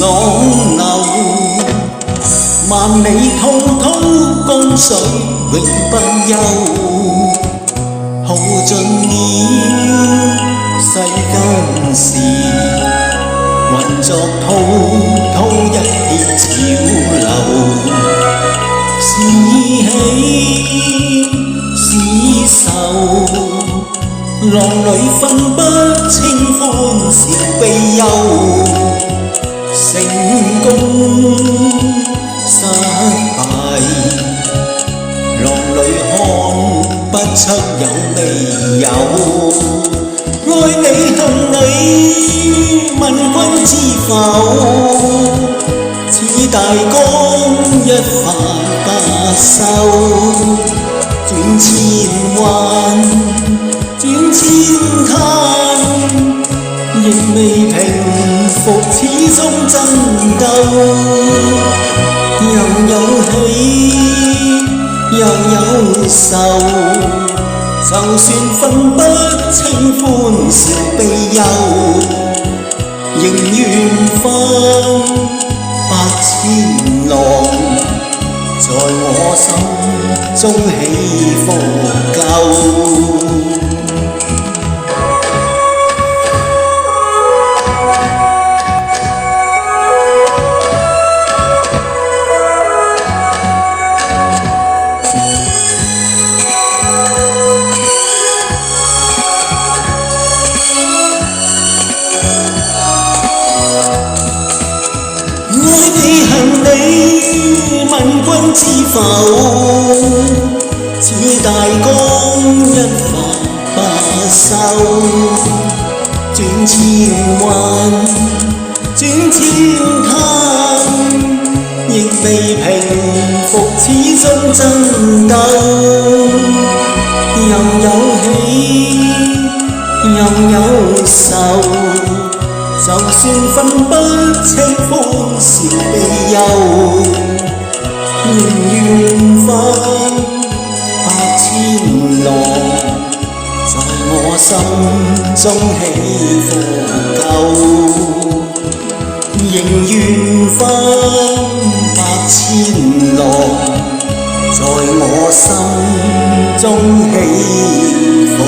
浪流，萬里滔滔江水永不休，耗盡了世間事，混作滔滔一片潮流。是喜是愁，浪裏分不清歡笑悲憂。成功失敗，浪裏看不出有未有。愛你恨你，問君知否？似大江一發不收，轉千彎，轉千灘，亦未平復，始終爭鬥。又有喜，又有愁，就算分不清歡笑悲憂，仍願分8000浪，在我心中起伏夠。恨你，問君知否？似大江一發不收，轉千彎，轉千灘，亦未平復，始終爭鬥。又有喜，又有愁，就算分不清歡笑悲憂，仍願分8000浪，在我心中起伏夠。仍願分8000浪，在我心中起伏。